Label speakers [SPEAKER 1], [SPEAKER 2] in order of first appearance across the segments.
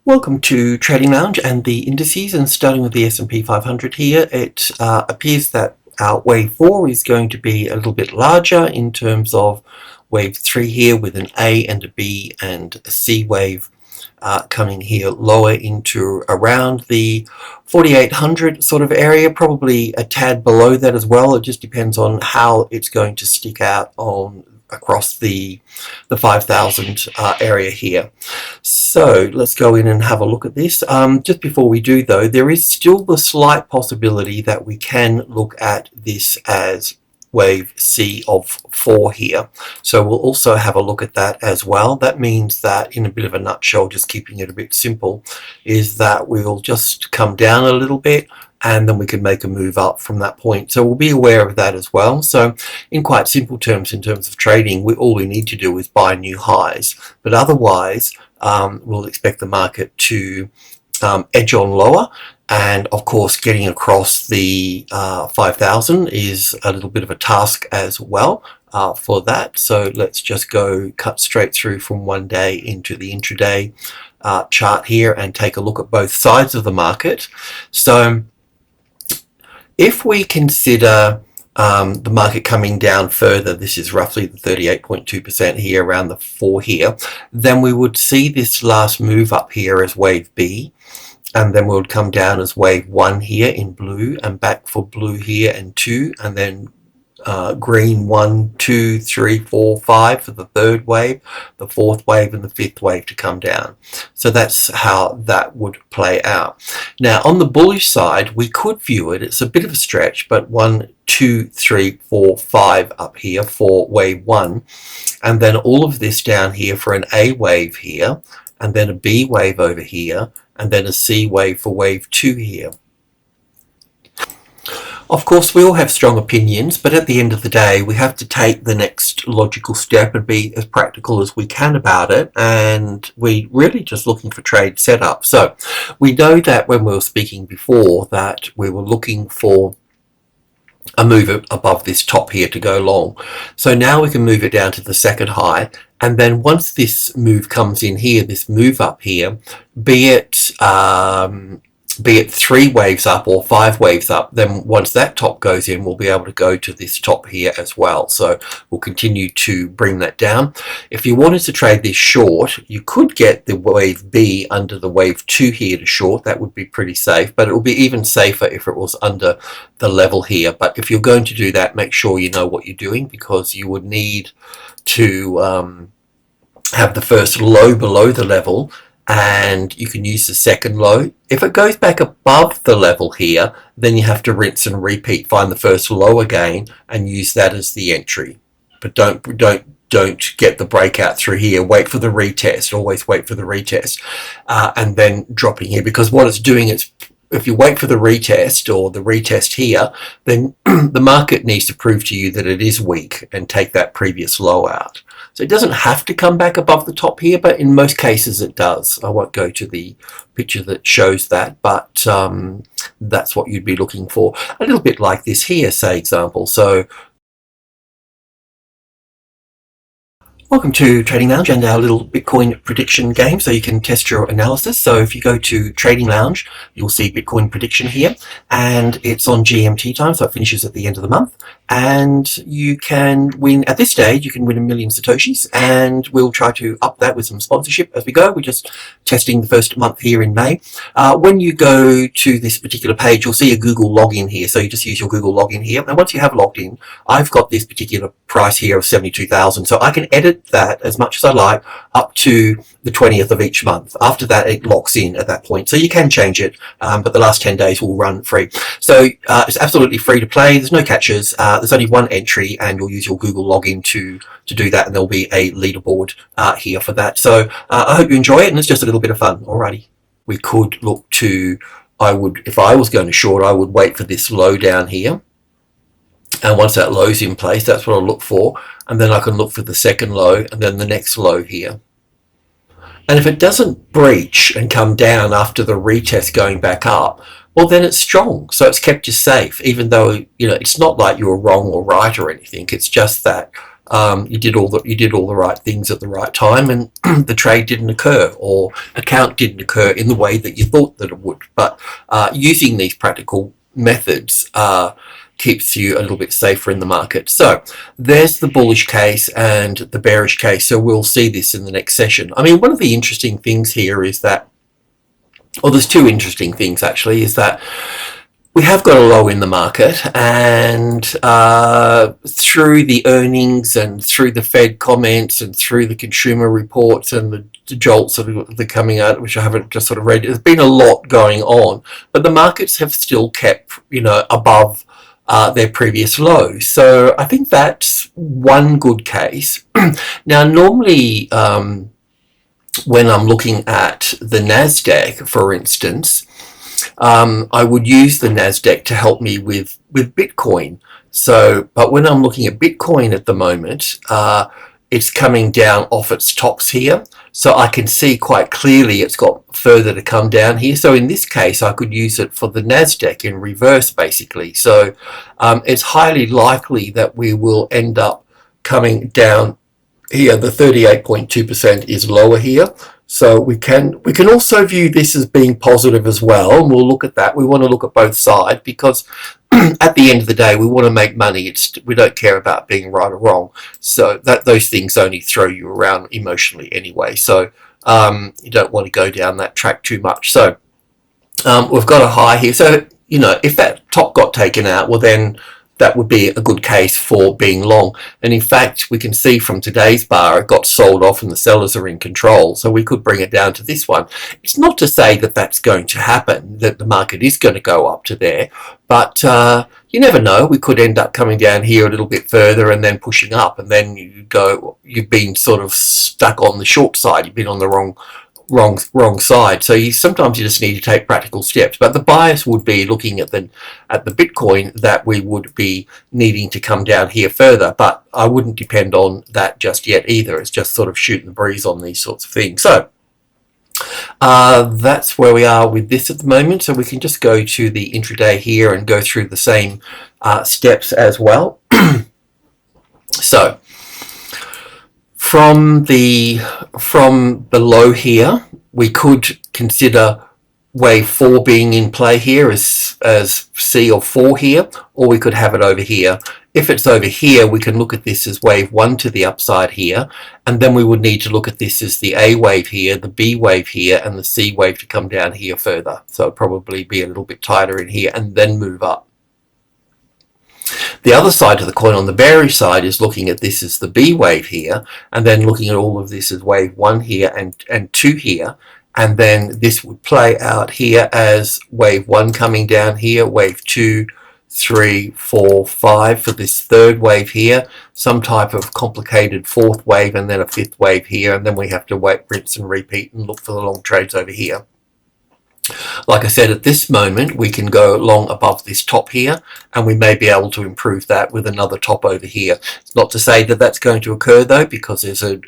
[SPEAKER 1] Welcome to Trading Lounge and the indices, and starting with the S&P 500 here, it appears that our wave 4 is going to be a little bit larger in terms of wave 3 here, with an A and a B and a C wave coming here lower into around the 4,800 sort of area, probably a tad below that as well. It just depends on how it's going to stick out on across the 5,000 area here. So let's go in and have a look at this. Just before we do though, there is still the slight possibility that we can look at this as wave C of 4 here. So we'll also have a look at that as well. That means that, in a bit of a nutshell, just keeping it a bit simple, is that we'll just come down a little bit and then we can make a move up from that point. So we'll be aware of that as well. So in quite simple terms, in terms of trading, all we need to do is buy new highs. But otherwise, we'll expect the market to edge on lower. And of course, getting across the 5,000 is a little bit of a task as well for that. So let's just cut straight through from one day into the intraday chart here and take a look at both sides of the market. So if we consider the market coming down further, this is roughly the 38.2% here, around the 4 here, then we would see this last move up here as wave B, and then we would come down as wave 1 here in blue, and back for blue here and 2, and then green 1, 2, 3, 4, 5 for the third wave, the fourth wave, and the fifth wave to come down. So that's how that would play out. Now on the bullish side, we could view it, it's a bit of a stretch, but 1, 2, 3, 4, 5 up here for wave 1, and then all of this down here for an A wave here, and then a B wave over here, and then a C wave for wave 2 here. Of course, we all have strong opinions, but at the end of the day, we have to take the next logical step and be as practical as we can about it, and we're really just looking for trade setup. So we know that when we were speaking before, that we were looking for a move above this top here to go long. So now we can move it down to the second high, and then once this move comes in here, this move up here, be it 3 waves up or 5 waves up, then once that top goes in, we'll be able to go to this top here as well. So we'll continue to bring that down. If you wanted to trade this short, you could get the wave B under the wave 2 here to short. That would be pretty safe, but it will be even safer if it was under the level here. But if you're going to do that, make sure you know what you're doing, because you would need to have the first low below the level, and you can use the second low. If it goes back above the level here, then you have to rinse and repeat, find the first low again and use that as the entry. But don't get the breakout through here. Wait for the retest. Always wait for the retest, and then dropping here, because what it's doing is, if you wait for the retest or the retest here, then the market needs to prove to you that it is weak and take that previous low out. So it doesn't have to come back above the top here, but in most cases it does. I won't go to the picture that shows that, but that's what you'd be looking for. A little bit like this here, say example. So welcome to Trading Lounge and our little Bitcoin prediction game, so you can test your analysis. So if you go to Trading Lounge, you'll see Bitcoin prediction here, and it's on GMT time, so it finishes at the end of the month. And you can win, at this stage, you can win 1 million Satoshis, and we'll try to up that with some sponsorship as we go. We're just testing the first month here in May. When you go to this particular page, you'll see a Google login here. So you just use your Google login here. And once you have logged in, I've got this particular price here of 72,000. So I can edit that as much as I like up to the 20th of each month. After that, it locks in at that point. So you can change it, but the last 10 days will run free. So it's absolutely free to play. There's no catches. There's only one entry, and you'll use your Google login to do that, and there'll be a leaderboard here for that. So I hope you enjoy it, and it's just a little bit of fun. Alrighty. We could look to, if I was going to short, I would wait for this low down here. And once that low's in place, that's what I'll look for. And then I can look for the second low and then the next low here. And if it doesn't breach and come down after the retest going back up, well, then it's strong. So it's kept you safe, even though, it's not like you're wrong or right or anything. It's just that you did all the right things at the right time, and the trade didn't occur, or account didn't occur in the way that you thought that it would. But using these practical methods keeps you a little bit safer in the market. So there's the bullish case and the bearish case. So we'll see this in the next session. I mean, one of the interesting things here is that, or there's two interesting things actually, is that we have got a low in the market, and through the earnings and through the Fed comments and through the consumer reports and the jolts that are coming out, which I haven't just sort of read, there's been a lot going on, but the markets have still kept, above their previous lows. So I think that's one good case. Now, normally when I'm looking at the Nasdaq, for instance, I would use the Nasdaq to help me with Bitcoin. So, but when I'm looking at Bitcoin at the moment, it's coming down off its tops here. So I can see quite clearly it's got further to come down here. So in this case, I could use it for the Nasdaq in reverse, basically. So it's highly likely that we will end up coming down here. The 38.2% is lower here. So we can also view this as being positive as well, and we'll look at that. We want to look at both sides, because at the end of the day, we want to make money. We don't care about being right or wrong. So those things only throw you around emotionally anyway. So you don't want to go down that track too much. So we've got a high here. So if that top got taken out, well then that would be a good case for being long. And in fact, we can see from today's bar, it got sold off and the sellers are in control. So we could bring it down to this one. It's not to say that that's going to happen, that the market is going to go up to there, but you never know. We could end up coming down here a little bit further and then pushing up, and then you've been sort of stuck on the short side. You've been on the wrong side. So sometimes you just need to take practical steps. But the bias would be looking at the Bitcoin, that we would be needing to come down here further. But I wouldn't depend on that just yet either. It's just sort of shooting the breeze on these sorts of things. So that's where we are with this at the moment. So we can just go to the intraday here and go through the same steps as well. So from below here, we could consider wave 4 being in play here as C or 4 here, or we could have it over here. If it's over here, we can look at this as wave 1 to the upside here, and then we would need to look at this as the A wave here, the B wave here, and the C wave to come down here further. So it'll probably be a little bit tighter in here and then move up. The other side of the coin, on the bearish side, is looking at this as the B wave here, and then looking at all of this as wave 1 here and 2 here, and then this would play out here as wave 1 coming down here, wave 2, 3, 4, 5 for this third wave here, some type of complicated fourth wave, and then a fifth wave here, and then we have to wait, rinse and repeat, and look for the long trades over here. Like I said, at this moment we can go long above this top here, and we may be able to improve that with another top over here. It's not to say that that's going to occur though, because there's a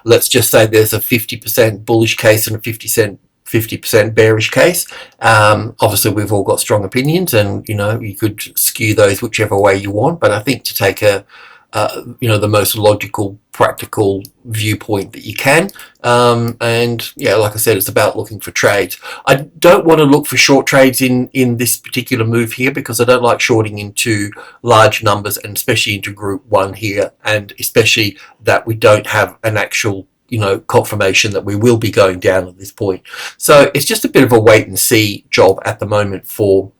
[SPEAKER 1] let's just say there's a 50% bullish case and a 50% bearish case. Obviously we've all got strong opinions, and you could skew those whichever way you want, but I think to take the most logical, practical viewpoint that you can. And yeah, like I said, it's about looking for trades. I don't want to look for short trades in this particular move here, because I don't like shorting into large numbers, and especially into group 1 here, and especially that we don't have an actual confirmation that we will be going down at this point. So it's just a bit of a wait and see job at the moment for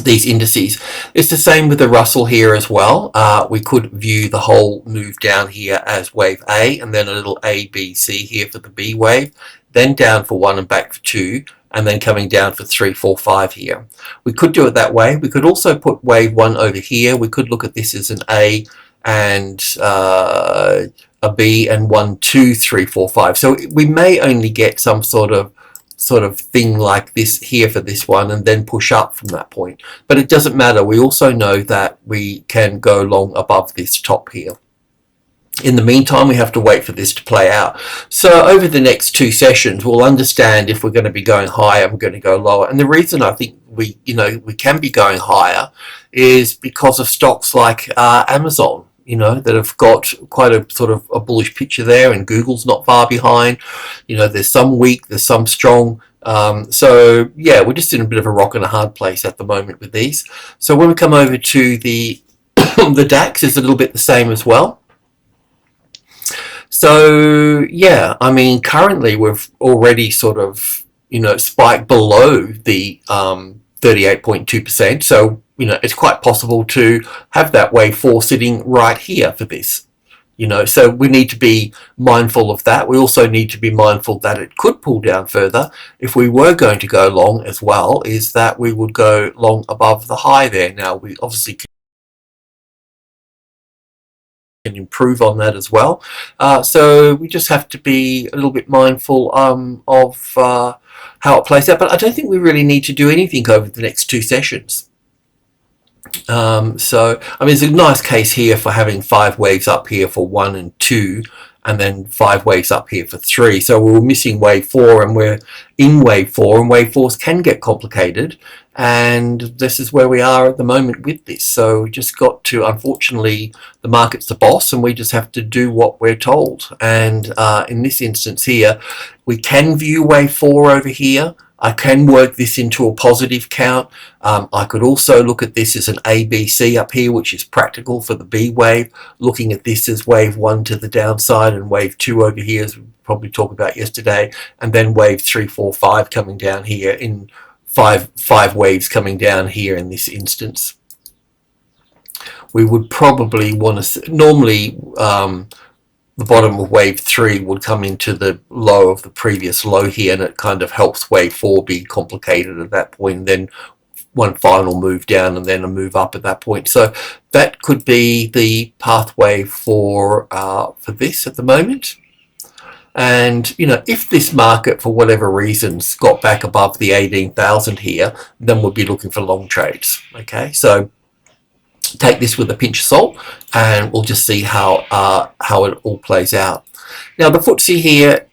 [SPEAKER 1] these indices. It's the same with the Russell here as well. We could view the whole move down here as wave A, and then a little A, B, C here for the B wave, then down for 1 and back for 2, and then coming down for 3, 4, 5 here. We could do it that way. We could also put wave 1 over here. We could look at this as an A and a B, and 1, 2, 3, 4, 5. So we may only get some sort of thing like this here for this one, and then push up from that point. But it doesn't matter. We also know that we can go long above this top here. In the meantime, we have to wait for this to play out. So over the next 2 sessions, we'll understand if we're going to be going higher, we're going to go lower. And the reason I think we can be going higher is because of stocks like Amazon. you know, that have got quite a sort of a bullish picture there, and Google's not far behind. You know, there's some weak, there's some strong. So yeah, we're just in a bit of a rock and a hard place at the moment with these. So when we come over to the the DAX, is a little bit the same as well. So yeah, I mean, currently we've already sort of, you know, spiked below the 38.2%. So, you know, it's quite possible to have that wave 4 sitting right here for this. You know, so we need to be mindful of that. We also need to be mindful that it could pull down further. If we were going to go long as well, is that we would go long above the high there. Now, we obviously can improve on that as well. So we just have to be a little bit mindful of how it plays out. But I don't think we really need to do anything over the next 2 sessions. So, I mean, it's a nice case here for having 5 waves up here for 1 and 2, and then 5 waves up here for 3. So we were missing wave 4, and we're in wave 4, and wave 4s can get complicated, and this is where we are at the moment with this. So we just got to, unfortunately, the market's the boss, and we just have to do what we're told. And in this instance here, we can view wave 4 over here. I can work this into a positive count. I could also look at this as an ABC up here, which is practical for the B wave. Looking at this as wave 1 to the downside, and wave 2 over here, as we probably talked about yesterday, and then wave 3, 4, 5 coming down here, in five waves coming down here in this instance. We would probably want to, normally the bottom of wave 3 would come into the low of the previous low here, and it kind of helps wave 4 be complicated at that point, and then one final move down and then a move up at that point. So that could be the pathway for this at the moment. And, you know, if this market, for whatever reasons, got back above the 18,000 here, then we'll be looking for long trades. Okay, so take this with a pinch of salt, and we'll just see how it all plays out. Now, the FTSE here,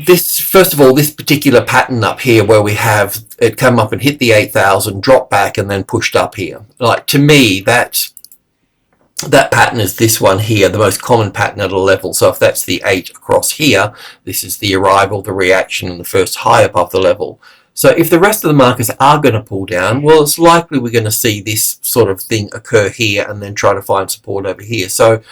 [SPEAKER 1] this first of all, this particular pattern up here where we have it come up and hit the 8,000, drop back, and then pushed up here. Like, to me, that pattern is this one here, the most common pattern at a level. So if that's the 8 across here, this is the arrival, the reaction, and the first high above the level. So if the rest of the markets are going to pull down, well, it's likely we're going to see this sort of thing occur here and then try to find support over here. So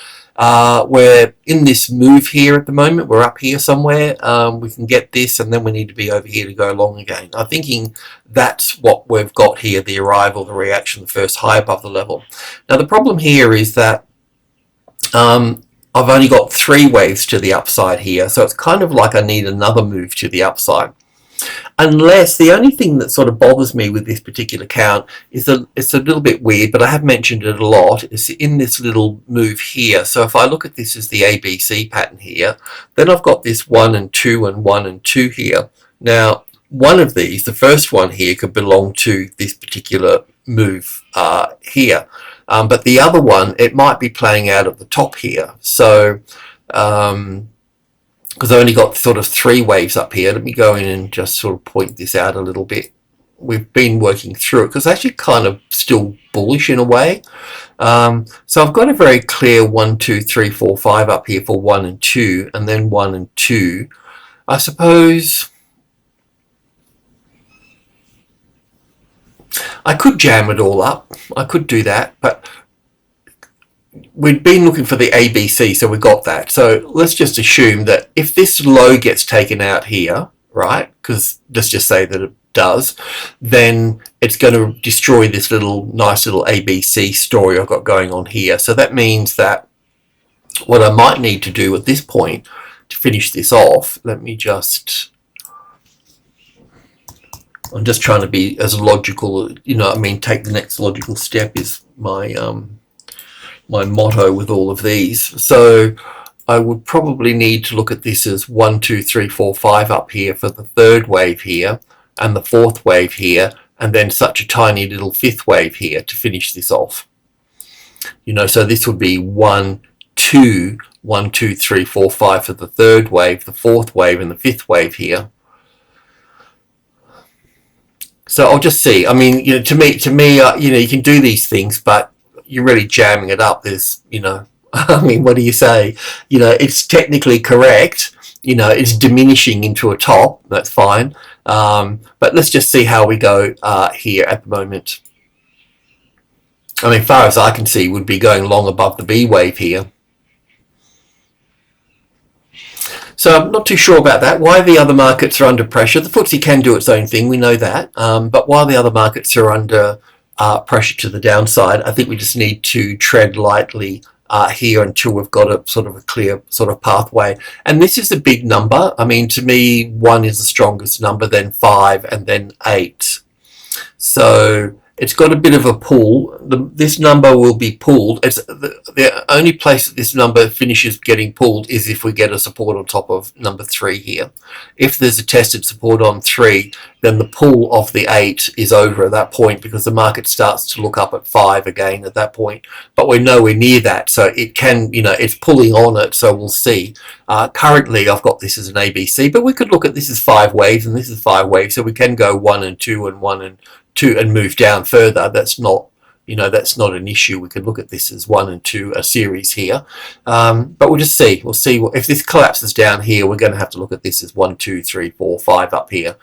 [SPEAKER 1] we're in this move here at the moment. We're up here somewhere. We can get this, and then we need to be over here to go long again. I'm thinking that's what we've got here, the arrival, the reaction, the first high above the level. Now, the problem here is that I've only got 3 waves to the upside here, so it's kind of like I need another move to the upside. Unless, the only thing that sort of bothers me with this particular count is that it's a little bit weird, but I have mentioned it a lot. It's in this little move here. So if I look at this as the ABC pattern here, then I've got this 1 and 2 and 1 and 2 here. Now, one of these, the first one here, could belong to this particular move here. But the other one, it might be playing out at the top here. So because I only got sort of 3 waves up here. Let me go in and just sort of point this out a little bit. We've been working through it because it's actually kind of still bullish in a way. So I've got a very clear 1, 2, 3, 4, 5 up here for 1 and 2, and then 1 and 2. I suppose I could jam it all up. I could do that, but we'd been looking for the ABC, so we got that. So let's just assume that if this low gets taken out here, right, because let's just say that it does, then it's going to destroy this nice little ABC story I've got going on here. So that means that what I might need to do at this point to finish this off, I'm just trying to be as logical, you know, I mean, take the next logical step is my my motto with all of these. So I would probably need to look at this as 1, 2, 3, 4, 5 up here for the 3rd wave here, and the 4th wave here, and then such a tiny little 5th wave here to finish this off. You know, so this would be 1, 2, 1, 2, 3, 4, 5 for the 3rd wave, the 4th wave, and the 5th wave here. So I'll just see. I mean, you know, to me, you know, you can do these things, but you're really jamming it up. There's, you know, I mean, what do you say? You know, it's technically correct. You know, it's diminishing into a top. That's fine. But let's just see how we go here at the moment. I mean, far as I can see, would be going long above the B wave here. So I'm not too sure about that. Why the other markets are under pressure. The FTSE can do its own thing, we know that. But while the other markets are under pressure to the downside, I think we just need to tread lightly here until we've got a sort of a clear sort of pathway. And this is a big number. I mean, to me, 1 is the strongest number, then 5, and then 8. So it's got a bit of a pull. This number will be pulled. It's the only place that this number finishes getting pulled is if we get a support on top of number 3 here. If there's a tested support on 3, then the pull of the 8 is over at that point, because the market starts to look up at 5 again at that point. But we're nowhere near that, so it can, you know, it's pulling on it, so we'll see. Currently, I've got this as an ABC, but we could look at this as 5 waves, and this is 5 waves, so we can go 1 and 2 and 1 and 2 and move down further. That's not, you know, that's not an issue. We could look at this as 1 and 2, a series here. But we'll just see. We'll see if this collapses down here. We're going to have to look at this as 1, 2, 3, 4, 5 up here,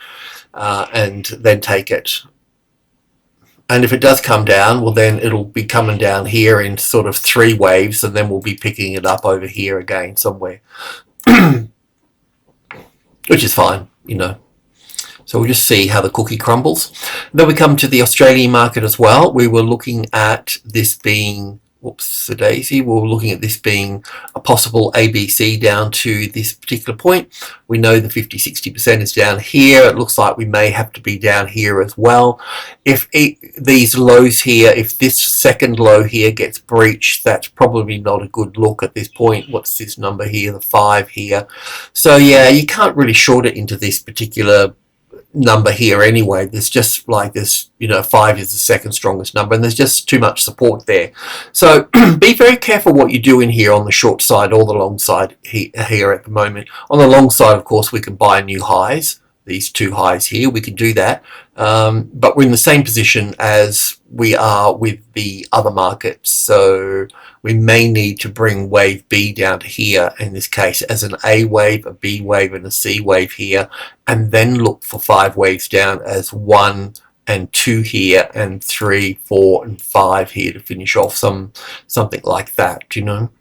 [SPEAKER 1] and then take it. And if it does come down, well, then it'll be coming down here in sort of 3 waves, and then we'll be picking it up over here again somewhere, which is fine, you know. So we'll just see how the cookie crumbles. Then we come to the Australian market as well. We were looking at this being, whoops, a daisy. We were looking at this being a possible ABC down to this particular point. We know the 50-60% is down here. It looks like we may have to be down here as well. If these lows here, if this second low here gets breached, that's probably not a good look at this point. What's this number here? The 5 here. So yeah, you can't really short it into this particular number here anyway. There's just like this, you know, 5 is the second strongest number, and there's just too much support there. So be very careful what you do in here on the short side or the long side here at the moment. On the long side, of course, we can buy new highs, these 2 highs here, we can do that, but we're in the same position as we are with the other markets, so we may need to bring wave B down to here, in this case as an A wave, a B wave, and a C wave here, and then look for 5 waves down as 1 and 2 here, and 3, 4, and 5 here to finish off something like that, you know.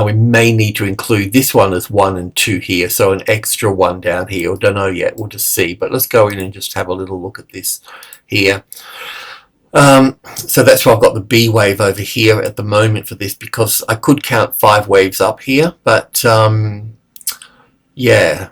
[SPEAKER 1] We may need to include this one as 1 and 2 here, so an extra 1 down here. I don't know yet, we'll just see. But let's go in and just have a little look at this here. So that's why I've got the B wave over here at the moment for this, because I could count 5 waves up here, but yeah.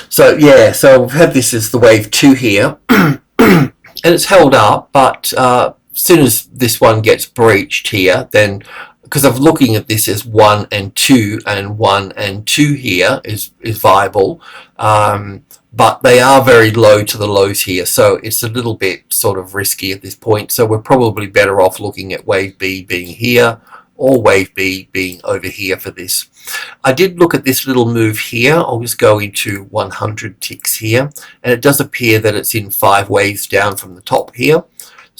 [SPEAKER 1] So yeah, so I've had this as the wave 2 here, and it's held up, but as soon as this one gets breached here, then, because I'm looking at this as 1 and 2, and 1 and 2 here is viable, but they are very low to the lows here, so it's a little bit sort of risky at this point. So we're probably better off looking at wave B being here, or wave B being over here for this. I did look at this little move here. I'll just go into 100 ticks here, and it does appear that it's in 5 waves down from the top here.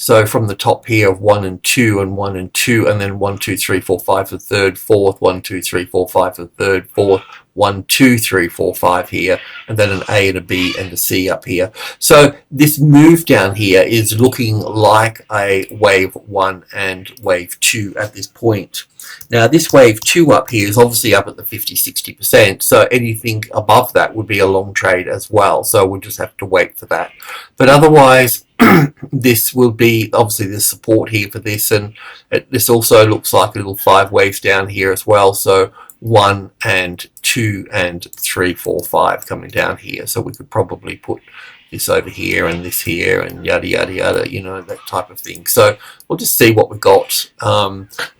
[SPEAKER 1] So from the top here of 1 and 2 and 1 and 2, and then 1, 2, 3, 4, 5 for the third, fourth, 1, 2, 3, 4, 5 for the third, fourth, 1, 2, 3, 4, 5 here, and then an A and a B and a C up here. So this move down here is looking like a wave 1 and wave 2 at this point. Now this wave 2 up here is obviously up at the 50-60%, so anything above that would be a long trade as well, so we'll just have to wait for that. But otherwise, this will be obviously the support here for this, and this also looks like a little 5 waves down here as well, so 1 and 2 and 3, 4, 5 coming down here. So we could probably put this over here and this here and yada yada yada, you know, that type of thing. So we'll just see what we've got,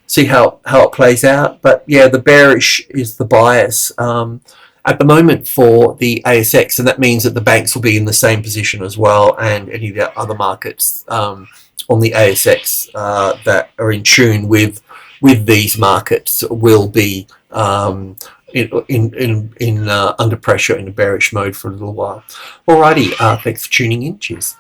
[SPEAKER 1] see how it plays out. But yeah, the bearish is the bias at the moment for the ASX, and that means that the banks will be in the same position as well, and any of the other markets on the ASX that are in tune with these markets will be under pressure in a bearish mode for a little while. Alrighty, thanks for tuning in. Cheers.